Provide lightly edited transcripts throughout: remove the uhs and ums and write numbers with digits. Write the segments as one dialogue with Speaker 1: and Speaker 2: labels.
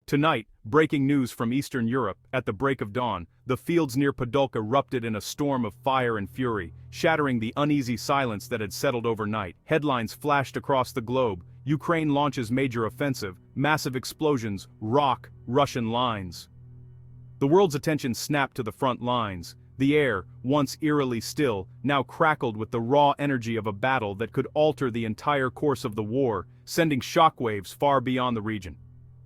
Speaker 1: Tonight, breaking news from Eastern Europe. At the break of dawn, the fields near Podolsk erupted in a storm of fire and fury, shattering the uneasy silence that had settled overnight. Headlines flashed across the globe: Ukraine launches major offensive, massive explosions rock Russian lines. The world's attention snapped to the front lines. The air, once eerily still, now crackled with the raw energy of a battle that could alter the entire course of the war, sending shockwaves far beyond the region.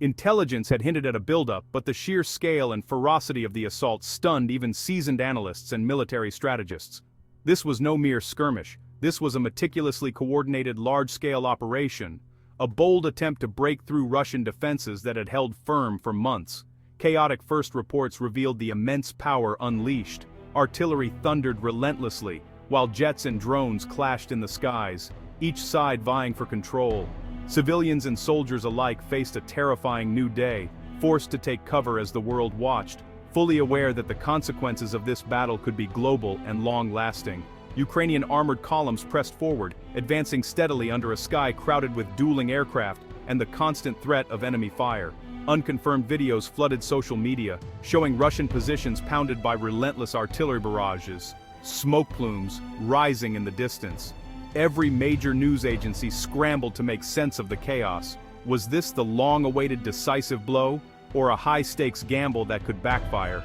Speaker 1: Intelligence had hinted at a buildup, but the sheer scale and ferocity of the assault stunned even seasoned analysts and military strategists. This was no mere skirmish. This was a meticulously coordinated large-scale operation, a bold attempt to break through Russian defenses that had held firm for months. Chaotic first reports revealed the immense power unleashed. Artillery thundered relentlessly, while jets and drones clashed in the skies, each side vying for control. Civilians and soldiers alike faced a terrifying new day, forced to take cover as the world watched, fully aware that the consequences of this battle could be global and long-lasting. Ukrainian armored columns pressed forward, advancing steadily under a sky crowded with dueling aircraft and the constant threat of enemy fire. Unconfirmed videos flooded social media, showing Russian positions pounded by relentless artillery barrages, smoke plumes rising in the distance. Every major news agency scrambled to make sense of the chaos. Was this the long-awaited decisive blow, or a high-stakes gamble that could backfire?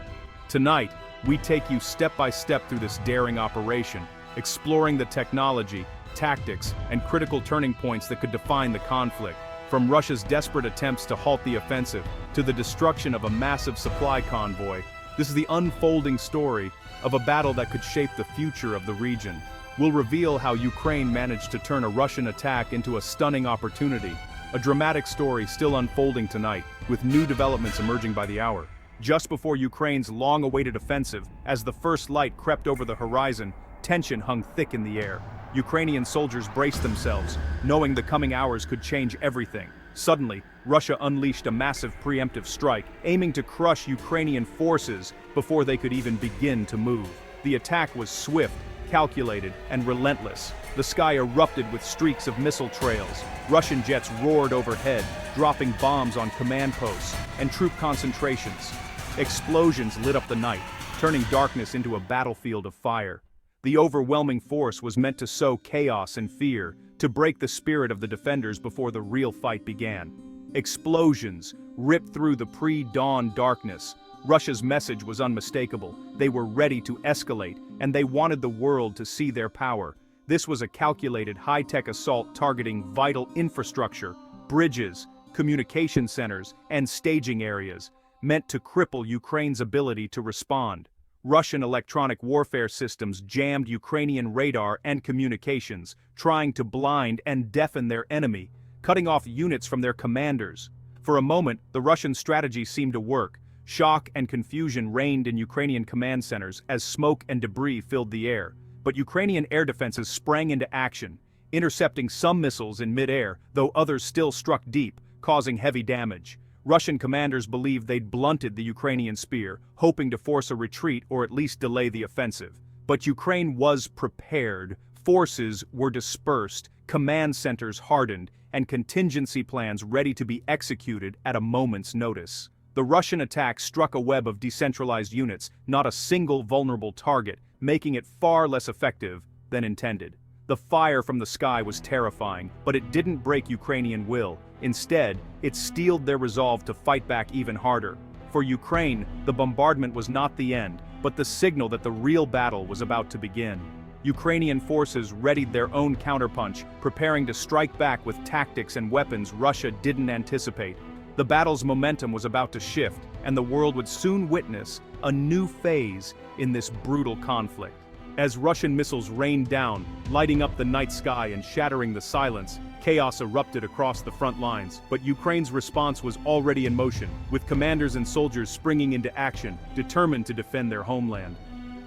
Speaker 1: Tonight, we take you step by step through this daring operation, exploring the technology, tactics, and critical turning points that could define the conflict. From Russia's desperate attempts to halt the offensive, to the destruction of a massive supply convoy, this is the unfolding story of a battle that could shape the future of the region. We'll reveal how Ukraine managed to turn a Russian attack into a stunning opportunity, a dramatic story still unfolding tonight, with new developments emerging by the hour. Just before Ukraine's long-awaited offensive, as the first light crept over the horizon, tension hung thick in the air. Ukrainian soldiers braced themselves, knowing the coming hours could change everything. Suddenly, Russia unleashed a massive preemptive strike, aiming to crush Ukrainian forces before they could even begin to move. The attack was swift, calculated, and relentless. The sky erupted with streaks of missile trails. Russian jets roared overhead, dropping bombs on command posts and troop concentrations. Explosions lit up the night, turning darkness into a battlefield of fire. The overwhelming force was meant to sow chaos and fear, to break the spirit of the defenders before the real fight began. Explosions ripped through the pre-dawn darkness. Russia's message was unmistakable. They were ready to escalate, and they wanted the world to see their power. This was a calculated, high-tech assault targeting vital infrastructure, bridges, communication centers, and staging areas, meant to cripple Ukraine's ability to respond. Russian electronic warfare systems jammed Ukrainian radar and communications, trying to blind and deafen their enemy, cutting off units from their commanders. For a moment, the Russian strategy seemed to work. Shock and confusion reigned in Ukrainian command centers as smoke and debris filled the air. But Ukrainian air defenses sprang into action, intercepting some missiles in mid-air, though others still struck deep, causing heavy damage. Russian commanders believed they'd blunted the Ukrainian spear, hoping to force a retreat or at least delay the offensive. But Ukraine was prepared, forces were dispersed, command centers hardened, and contingency plans ready to be executed at a moment's notice. The Russian attack struck a web of decentralized units, not a single vulnerable target, making it far less effective than intended. The fire from the sky was terrifying, but it didn't break Ukrainian will. Instead, it steeled their resolve to fight back even harder. For Ukraine, the bombardment was not the end, but the signal that the real battle was about to begin. Ukrainian forces readied their own counterpunch, preparing to strike back with tactics and weapons Russia didn't anticipate. The battle's momentum was about to shift, and the world would soon witness a new phase in this brutal conflict. As Russian missiles rained down, lighting up the night sky and shattering the silence, chaos erupted across the front lines. But Ukraine's response was already in motion, with commanders and soldiers springing into action, determined to defend their homeland.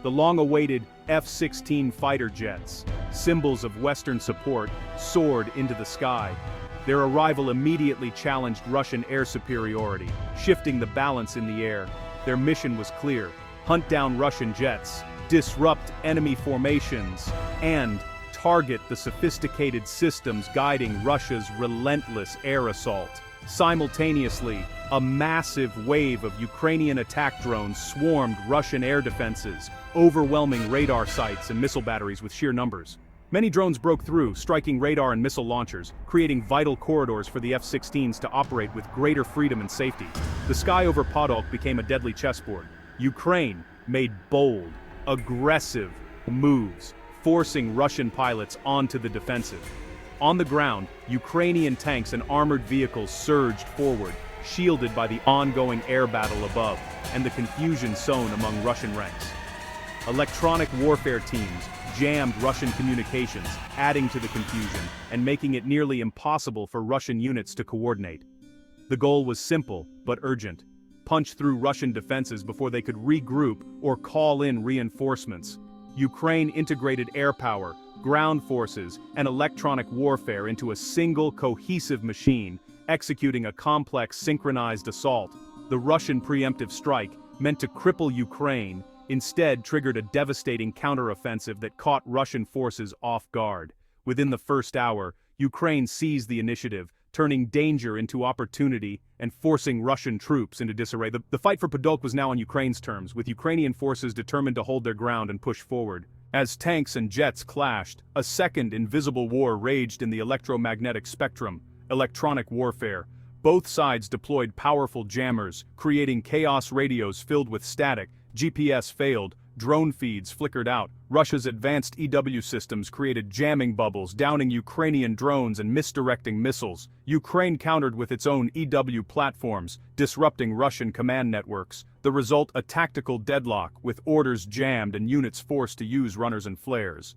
Speaker 1: The long-awaited F-16 fighter jets, symbols of Western support, soared into the sky. Their arrival immediately challenged Russian air superiority, shifting the balance in the air. Their mission was clear: hunt down Russian jets, disrupt enemy formations, and target the sophisticated systems guiding Russia's relentless air assault. Simultaneously, A massive wave of Ukrainian attack drones swarmed Russian air defenses, overwhelming radar sites and missile batteries with sheer numbers. Many drones broke through, striking radar and missile launchers, creating vital corridors for the F-16s to operate with greater freedom and safety. The sky over Podolk became a deadly chessboard. Ukraine made bold, aggressive moves, forcing Russian pilots onto the defensive. On the ground, Ukrainian tanks and armored vehicles surged forward, shielded by the ongoing air battle above and the confusion sown among Russian ranks. Electronic warfare teams jammed Russian communications, adding to the confusion and making it nearly impossible for Russian units to coordinate. The goal was simple but urgent: punch through Russian defenses before they could regroup or call in reinforcements. Ukraine integrated air power, ground forces, and electronic warfare into a single cohesive machine, executing a complex synchronized assault. The Russian preemptive strike, meant to cripple Ukraine, instead triggered a devastating counteroffensive that caught Russian forces off guard. Within the first hour, Ukraine seized the initiative, turning danger into opportunity and forcing Russian troops into disarray. The fight for Podolk was now on Ukraine's terms, with Ukrainian forces determined to hold their ground and push forward. As tanks and jets clashed, a second invisible war raged in the electromagnetic spectrum: electronic warfare. Both sides deployed powerful jammers, creating chaos radios filled with static. GPS failed, drone feeds flickered out. Russia's advanced EW systems created jamming bubbles, downing Ukrainian drones and misdirecting missiles. Ukraine countered with its own EW platforms, disrupting Russian command networks. The result: a tactical deadlock, with orders jammed and units forced to use runners and flares.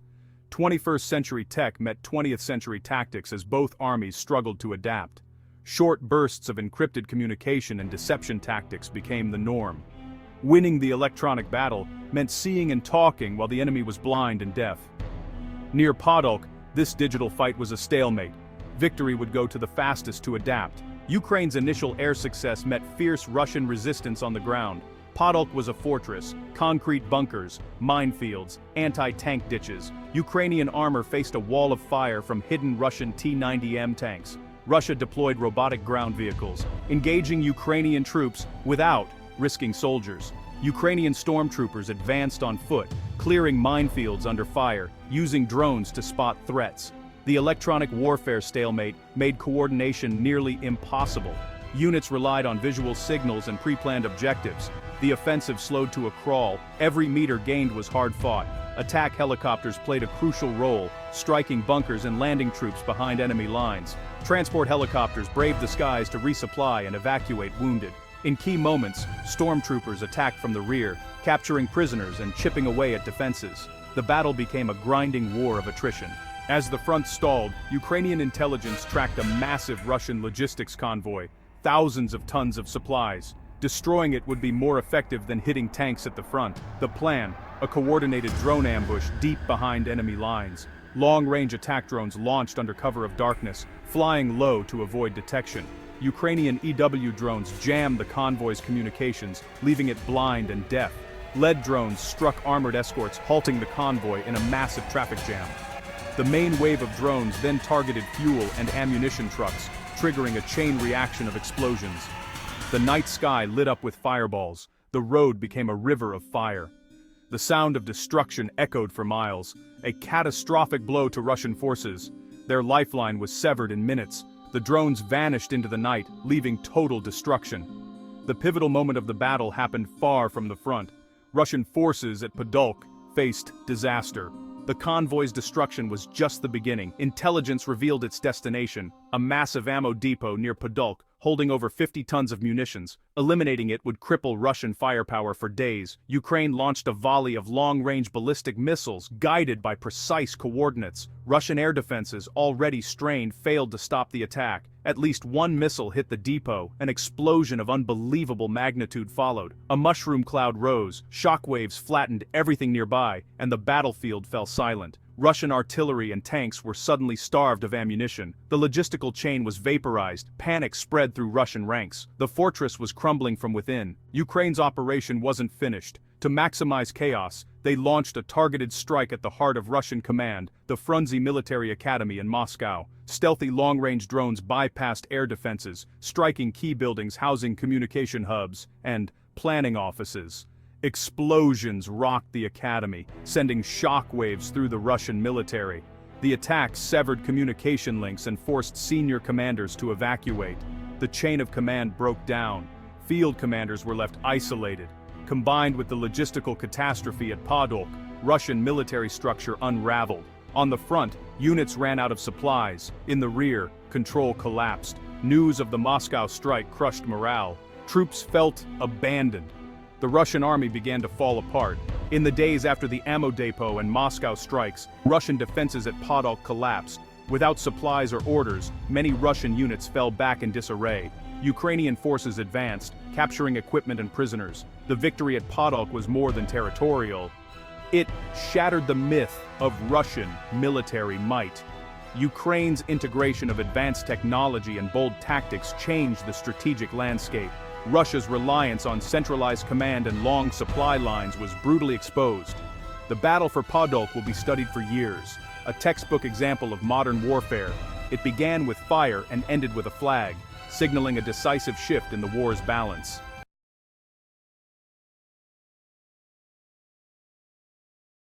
Speaker 1: 21st century tech met 20th century tactics as both armies struggled to adapt. Short bursts of encrypted communication and deception tactics became the norm. Winning the electronic battle meant seeing and talking while the enemy was blind and deaf. Near Podolk, this digital fight was a stalemate. Victory would go to the fastest to adapt. Ukraine's initial air success met fierce Russian resistance on the ground. Podolk was a fortress: concrete bunkers, minefields, anti-tank ditches. Ukrainian armor faced a wall of fire from hidden Russian T-90M tanks. Russia deployed robotic ground vehicles, engaging Ukrainian troops without risking soldiers. Ukrainian stormtroopers advanced on foot, clearing minefields under fire, using drones to spot threats. The electronic warfare stalemate made coordination nearly impossible. Units relied on visual signals and pre-planned objectives. The offensive slowed to a crawl. Every meter gained was hard-fought. Attack helicopters played a crucial role, striking bunkers and landing troops behind enemy lines. Transport helicopters braved the skies to resupply and evacuate wounded. In key moments, stormtroopers attacked from the rear, capturing prisoners and chipping away at defenses. The battle became a grinding war of attrition. As the front stalled, Ukrainian intelligence tracked a massive Russian logistics convoy, thousands of tons of supplies. Destroying it would be more effective than hitting tanks at the front. The plan: a coordinated drone ambush deep behind enemy lines. Long-range attack drones launched under cover of darkness, flying low to avoid detection. Ukrainian EW drones jammed the convoy's communications, leaving it blind and deaf. Lead drones struck armored escorts, halting the convoy in a massive traffic jam. The main wave of drones then targeted fuel and ammunition trucks, triggering a chain reaction of explosions. The night sky lit up with fireballs. The road became a river of fire. The sound of destruction echoed for miles, a catastrophic blow to Russian forces. Their lifeline was severed in minutes. The drones vanished into the night, leaving total destruction. The pivotal moment of the battle happened far from the front. Russian forces at Podolk faced disaster. The convoy's destruction was just the beginning. Intelligence revealed its destination: a massive ammo depot near Podolk, holding over 50 tons of munitions. Eliminating it would cripple Russian firepower for days. Ukraine launched a volley of long-range ballistic missiles, guided by precise coordinates. Russian air defenses, already strained, failed to stop the attack. At least one missile hit the depot. An explosion of unbelievable magnitude followed. A mushroom cloud rose, shockwaves flattened everything nearby, and the battlefield fell silent. Russian artillery and tanks were suddenly starved of ammunition. The logistical chain was vaporized, panic spread through Russian ranks. The fortress was crumbling from within. Ukraine's operation wasn't finished. To maximize chaos, they launched a targeted strike at the heart of Russian command, the Frunze Military Academy in Moscow. Stealthy long-range drones bypassed air defenses, striking key buildings housing communication hubs and planning offices. Explosions rocked the academy, sending shockwaves through the Russian military. The attack severed communication links and forced senior commanders to evacuate. The chain of command broke down. Field commanders were left isolated. Combined with the logistical catastrophe at Podolk, Russian military structure unraveled. On the front, units ran out of supplies. In the rear, control collapsed. News of the Moscow strike crushed morale. Troops felt abandoned. The Russian army began to fall apart. In the days after the ammo depot and Moscow strikes, Russian defenses at Podolk collapsed. Without supplies or orders, many Russian units fell back in disarray. Ukrainian forces advanced, capturing equipment and prisoners. The victory at Podolk was more than territorial. It shattered the myth of Russian military might. Ukraine's integration of advanced technology and bold tactics changed the strategic landscape. Russia's reliance on centralized command and long supply lines was brutally exposed. The battle for Podolk will be studied for years, a textbook example of modern warfare. It began with fire and ended with a flag, signaling a decisive shift in the war's balance.